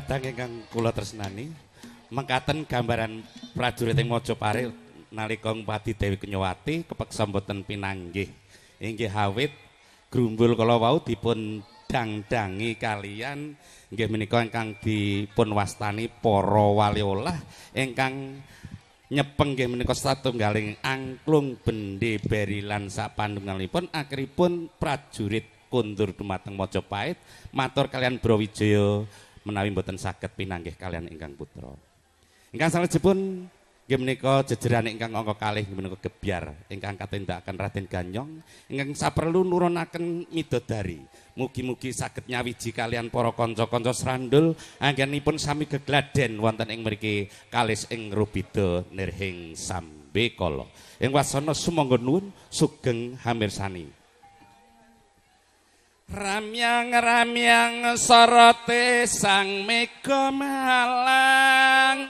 kadang ingkang kula tresnani mengkaten gambaran prajurit ing Majapahit nalika Pati Dewi Kenyawati kepeksa boten pinanggih inggih awit grumbul kala wau dipun dang-dangi kalian inggih menika ingkang dipun wastani para waliolah ingkang nyepeng nggih menika satunggaling angklung bendhe beri lan sapandunganipun akhiripun prajurit kundur dumateng Majapahit matur kalian Brawijaya menawi mboten saged pinanggih kalian ingkang putra. Ingkang salajengipun nggih menika jejerane ingkang angka kalih nggih menika Gebyar ingkang katindakaken Raden Ganyong ingkang saperlu nurunaken midodari. Mugi-mugi saged nyawiji kalian para kanca-kanca srandul anggenipun sami gegladen wonten ing mriki kalis ing Rubida nirhing Sambekala. Ing wasana sumangga nuwun sugeng hamirsani. Ramyang-ramyang sorote sang mega malang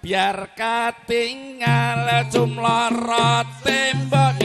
biar katingal jumlara tembok